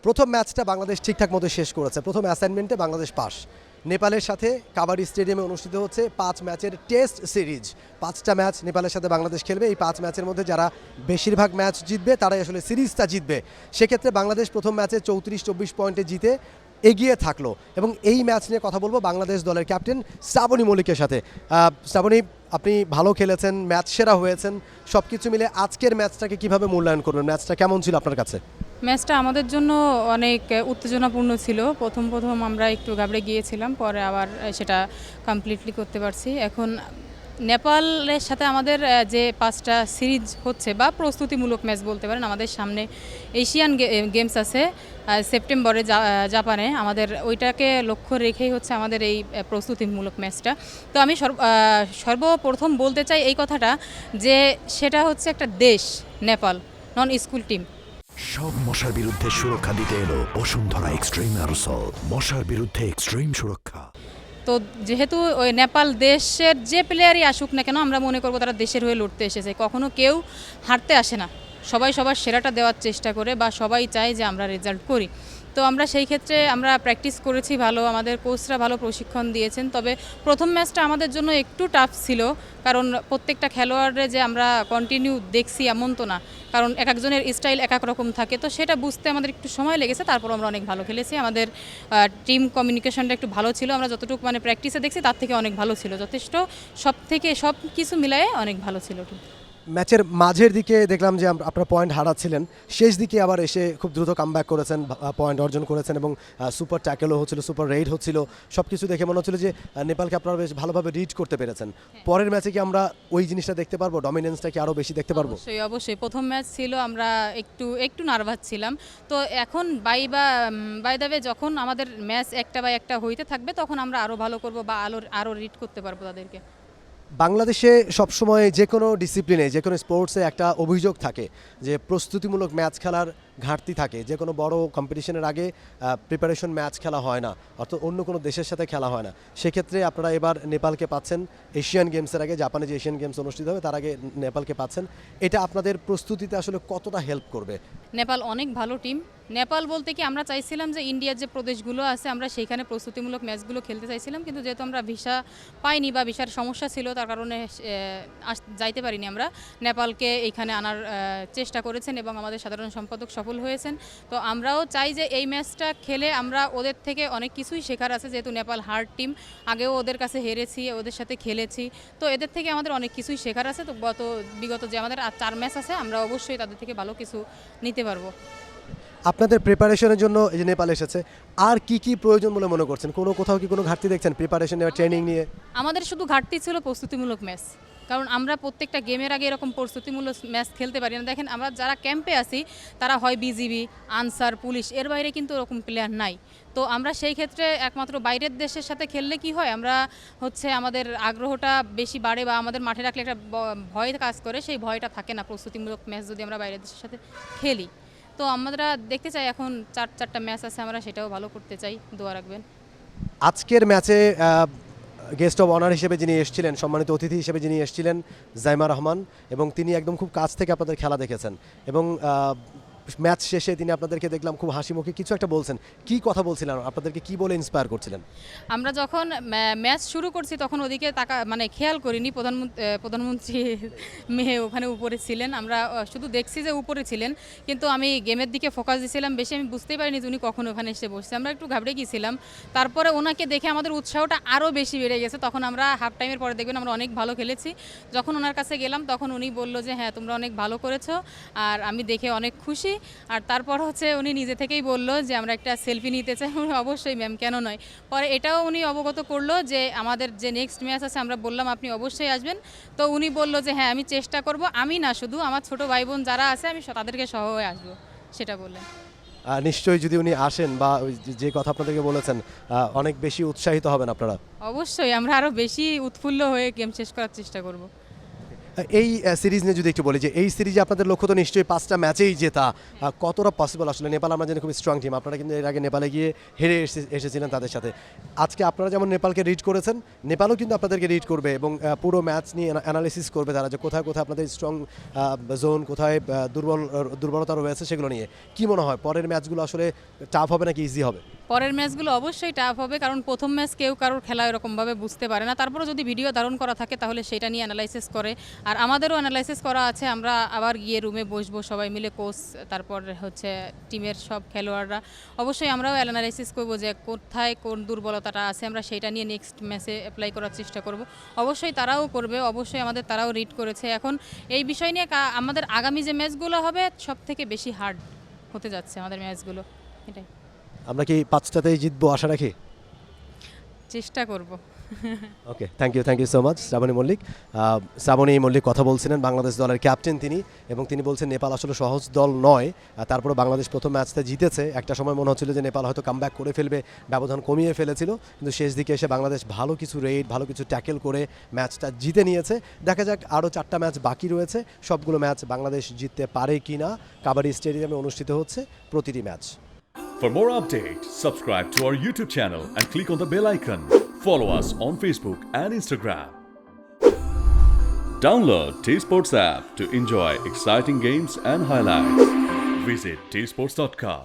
প্রথম ম্যাচটা বাংলাদেশ ঠিকঠাক মতো শেষ করেছে, প্রথম অ্যাসাইনমেন্টে বাংলাদেশ পাস। নেপালের সাথে কাবাডি স্টেডিয়ামে অনুষ্ঠিত হচ্ছে ৫ ম্যাচের টেস্ট সিরিজ। ৫টা ম্যাচ নেপালের সাথে বাংলাদেশ খেলবে। এই ৫ ম্যাচের মধ্যে যারা বেশিরভাগ ম্যাচ জিতবে তারাই আসলে সিরিজটা জিতবে। সেক্ষেত্রে বাংলাদেশ প্রথম ম্যাচে ৩৪-২৪ পয়েন্টে জিতে এগিয়ে থাকলো। এবং এই ম্যাচ নিয়ে কথা বলবো বাংলাদেশ দলের ক্যাপ্টেন শ্রাবণী মল্লিকের সাথে। শ্রাবণী, আপনি ভালো খেলেছেন, ম্যাচ সেরা হয়েছেন, সব কিছু মিলে আজকের ম্যাচটাকে কিভাবে মূল্যায়ন করবেন? ম্যাচটা কেমন ছিল আপনার কাছে? ম্যাচটা আমাদের জন্য অনেক উত্তেজনাপূর্ণ ছিল। প্রথম আমরা একটু ঘাবড়ে গিয়েছিলাম, পরে আবার সেটা কমপ্লিটলি করতে পারছি। এখন নেপালের সাথে আমাদের যে 5টা সিরিজ হচ্ছে বা প্রস্তুতিমূলক ম্যাচ বলতে পারেন, আমাদের সামনে এশিয়ান গেমস আছে সেপ্টেম্বরে জাপানে। আমাদের ওইটাকে লক্ষ্য রেখেই হচ্ছে আমাদের এই প্রস্তুতিমূলক ম্যাচটা। তো আমি সর্বপ্রথম বলতে চাই এই কথাটা যে সেটা হচ্ছে একটা দেশ, নেপাল, নন স্কুল টিম। সব মশার বিরুদ্ধে সুরক্ষা দিতে এলো বসুন্ধরা এক্সট্রিম অ্যারোসল, মশার বিরুদ্ধে এক্সট্রিম সুরক্ষা। তো যেহেতু ওই নেপাল দেশের যে প্লেয়ারই আসুক না কেন, আমরা মনে করবো তারা দেশের হয়ে লড়তে এসেছে। কখনো কেউ হারতে আসে না, সবাই সবার সেরাটা দেওয়ার চেষ্টা করে বা সবাই চায় যে আমরা রেজাল্ট করি। তো আমরা সেই ক্ষেত্রে আমরা প্র্যাকটিস করেছি ভালো, আমাদের কোচরা ভালো প্রশিক্ষণ দিয়েছেন। তবে প্রথম ম্যাচটা আমাদের জন্য একটু টাফ ছিল, কারণ প্রত্যেকটা খেলোয়াড়রে যে আমরা কন্টিনিউ দেখছি এমন তো না, কারণ এক একজনের স্টাইল এক এক রকম থাকে। তো সেটা বুঝতে আমাদের একটু সময় লেগেছে, তারপর আমরা অনেক ভালো খেলেছি। আমাদের টিম কমিউনিকেশনটা একটু ভালো ছিল, আমরা যতটুকু মানে প্র্যাকটিসে দেখছি তার থেকে অনেক ভালো ছিল, যথেষ্ট সব কিছু মিলায়ে অনেক ভালো ছিল। ম্যাচের মাঝের দিকে দেখলাম যে আপনারা পয়েন্ট হারাচ্ছিলেন, শেষ দিকে আবার এসে খুব দ্রুত কামব্যাক করেছেন, পয়েন্ট অর্জন করেছেন এবং সুপার ট্যাকেলও হচ্ছিল, সুপার রেইড হচ্ছিল। সব কিছু দেখে মনে হচ্ছিল যে নেপালকে আপনারা বেশ ভালোভাবে রিড করতে পেরেছেন। পরের ম্যাচে কি আমরা ওই জিনিসটা দেখতে পারবো? ডমিনেন্সটা কি আরও বেশি দেখতে পারবো? অবশ্যই প্রথম ম্যাচ ছিল, আমরা একটু নার্ভাস ছিলাম। তো এখন বাই দ্য ওয়ে যখন আমাদের ম্যাচ একটা বা একটা হইতে থাকবে, তখন আমরা আরও ভালো করব বা আরও রিড করতে পারবো তাদেরকে। বাংলাদেশে সবসময় যে কোনো ডিসিপ্লিনে, যে কোনো স্পোর্টসে একটা অভিযোগ থাকে যে প্রস্তুতিমূলক ম্যাচ খেলার ঘাটতি থাকে। যে কোনো বড় কম্পিটিশনের আগে প্রিপারেশন ম্যাচ খেলা হয় না, অর্থাৎ অন্য কোনো দেশের সাথে খেলা হয় না। সেক্ষেত্রে আপনারা এবার নেপালকে পাচ্ছেন এশিয়ান গেমসের আগে, জাপানে যে এশিয়ান গেমস অনুষ্ঠিত হবে তার আগে নেপালকে পাচ্ছেন। এটা আপনাদের প্রস্তুতিতে আসলে কতটা হেল্প করবে? নেপাল অনেক ভালো টিম। নেপাল বলতে কি, আমরা চাইছিলাম যে ইন্ডিয়ার যে প্রদেশগুলো আছে আমরা সেইখানে প্রস্তুতিমূলক ম্যাচগুলো খেলতে চাইছিলাম, কিন্তু যেহেতু আমরা ভিসা পাইনি বা ভিসার সমস্যা ছিল, তার কারণে যাইতে পারিনি। আমরা নেপালকে এইখানে আনার চেষ্টা করেছেন এবং আমাদের সাধারণ সম্পাদক সফল হয়েছেন। তো আমরাও চাই যে এই ম্যাচটা খেলে আমরা ওদের থেকে অনেক কিছুই শেখার আছে, যেহেতু নেপাল হার্ড টিম, আগেও ওদের কাছে হেরেছি, ওদের সাথে খেলেছি। তো এদের থেকে আমাদের অনেক কিছুই শেখার আছে। তো বিগত যে আমাদের 4 ম্যাচ আছে, আমরা অবশ্যই তাদের থেকে ভালো কিছু নিতে পারবো। আপনাদের প্রিপারেশনের জন্য এই যে নেপাল এসেছে, আর কি কি প্রয়োজন বলে মনে করছেন? কোথাও কি কোনো ঘাটতি দেখছেন প্রিপারেশন বা ট্রেনিং নিয়ে? আমাদের শুধু ঘাটতি ছিল প্রস্তুতিমূলক ম্যাচ, কারণ আমরা প্রত্যেকটা গেমের আগে এরকম প্রস্তুতিমূলক ম্যাচ খেলতে পারি না। দেখেন, আমরা যারা ক্যাম্পে আছি তারা হয় বিজিবি, আনসার, পুলিশ, এর বাইরে কিন্তু ওরকম প্লেয়ার নাই। তো আমরা সেই ক্ষেত্রে একমাত্র বাইরের দেশের সাথে খেললে কি হয়, আমরা হচ্ছে আমাদের আগ্রহটা বেশি বাড়ে বা আমাদের মাঠে রাখলে একটা ভয় কাজ করে, সেই ভয়টা থাকে না প্রস্তুতিমূলক ম্যাচ যদি আমরা বাইরের দেশের সাথে খেলি। তো আমরা দেখতে চাই, এখন 4টা ম্যাচ আছে, আমরা সেটাও ভালো করতে চাই, দোয়া রাখবেন। আজকের ম্যাচে গেস্ট অফ অনার হিসেবে যিনি এসেছিলেন, সম্মানিত অতিথি হিসেবে যিনি এসেছিলেন, জাইমা রহমান, এবং তিনি একদম খুব কাছ থেকে আপনাদের খেলা দেখেছেন এবং ম্যাচ শেষে তিনি আপনাদেরকে দেখলাম খুব হাসি মুখে কিছু একটা বলছেন। কি কথা বলছিলেন? আপনাদেরকে কি বলে ইন্সপায়ার করছিলেন? আমরা যখন ম্যাচ শুরু করছি তখন ওদিকে খেয়াল করিনি, প্রধানমন্ত্রী মেয়ে ওখানে উপরে ছিলেন, আমরা শুধু দেখছি যে উপরে ছিলেন, কিন্তু আমি গেমের দিকে ফোকাস দিয়েছিলাম বেশি, আমি বুঝতেই পারিনি যে উনি কখন ওখানে এসে বসছে। আমরা একটু ঘাবড়ে গিয়েছিলাম, তারপরে ওনাকে দেখে আমাদের উৎসাহটা আরও বেশি বেড়ে গেছে। তখন আমরা হাফ টাইমের পরে দেখবেন আমরা অনেক ভালো খেলেছি। যখন ওনার কাছে গেলাম তখন উনি বলল যে হ্যাঁ, তোমরা অনেক ভালো করেছো, আর আমি দেখে অনেক খুশি। আর তারপর হচ্ছে উনি নিজে থেকেই বলল যে আমরা একটা সেলফি নিতে চাই। অবশ্যই ম্যাম, কেন নয়। পরে এটাও উনি অবগত করলো যে আমাদের যে নেক্সট ম্যাচ আছে, আমরা বললাম আপনি অবশ্যই আসবেন। তো উনি বলল যে হ্যাঁ, আমি চেষ্টা করব, আমি না শুধু আমার ছোট ভাই বোন যারা আছে আমি তাদেরকে সহ হয়ে আসবো, সেটা বললেন। নিশ্চয়ই যদি উনি আসেন বা যে কথা আপনাদেরকে বলেছেন, অনেক বেশি উৎসাহিত হবেন আপনারা। অবশ্যই আমরা আরও বেশি উৎফুল্ল হয়ে গেম শেষ করার চেষ্টা করব। এই সিরিজ নিয়ে যদি একটু বলি যে এই সিরিজে আপনাদের লক্ষ্য তো নিশ্চয়ই 5টা ম্যাচেই জেতা, কতটা পসিবল আসলে? নেপাল আমরা জানি খুব স্ট্রং টিম, আপনারা কিন্তু এর আগে নেপালে গিয়ে হেরে এসেছিলেন তাদের সাথে। আজকে আপনারা যেমন নেপালকে রিড করেছেন, নেপালও কিন্তু আপনাদেরকে রিড করবে এবং পুরো ম্যাচ নিয়ে অ্যানালিসিস করবে তারা, যে কোথায় কোথায় আপনাদের স্ট্রং জোন, কোথায় দুর্বলতা রয়েছে সেগুলো নিয়ে। কি মনে হয় পরের ম্যাচগুলো আসলে টাফ হবে নাকি ইজি হবে? পরের ম্যাচগুলো অবশ্যই টাফ হবে, কারণ প্রথম ম্যাচ কেউ কারোর খেলা এরকমভাবে বুঝতে পারে না। তারপরে যদি ভিডিও ধারণ করা থাকে তাহলে সেটা নিয়ে অ্যানালাইসিস করে, আর আমাদেরও অ্যানালাইসিস করা আছে। আমরা আবার গিয়ে রুমে বসবো সবাই মিলে, কোচ, তারপর হচ্ছে টিমের সব খেলোয়াড়রা। অবশ্যই আমরাও অ্যানালাইসিস করবো যে কোথায় কোন দুর্বলতাটা আছে, আমরা সেটা নিয়ে নেক্সট ম্যাচে অ্যাপ্লাই করার চেষ্টা করব। অবশ্যই তারাও করবে, অবশ্যই তারাও রিড করেছে। এখন এই বিষয় নিয়ে আমাদের আগামী যে ম্যাচগুলো হবে সব থেকে বেশি হার্ড হতে যাচ্ছে আমাদের ম্যাচগুলো, এটাই। আমরা কি 5টাতেই জিতবো আশা রাখি? চেষ্টা করব। Okay, thank you so much Shrabani Mallick. Shrabani Mallick কথা বলছিলেন, বাংলাদেশ দলের ক্যাপ্টেন তিনি, এবং তিনি বলছেন নেপাল আসলে সহজ দল নয়। তারপরে বাংলাদেশ প্রথম ম্যাচটা জিতেছে। একটা সময় মনে হচ্ছিল যে নেপাল হয়তো কামব্যাক করে ফেলবে, ব্যবধান কমিয়ে ফেলেছিল, কিন্তু শেষ দিকে এসে বাংলাদেশ ভালো কিছু রেড, ভালো কিছু ট্যাকেল করে ম্যাচটা জিতে নিয়েছে। দেখা যাক আরও 4টা ম্যাচ বাকি রয়েছে, সবগুলো ম্যাচ বাংলাদেশ জিততে পারে কি না। কাবাডি স্টেডিয়ামে অনুষ্ঠিত হচ্ছে প্রতিটি match. For more updates, subscribe to our YouTube channel and click on the bell icon. Follow us on Facebook and Instagram. Download T-Sports app to enjoy exciting games and highlights. Visit tsports.com.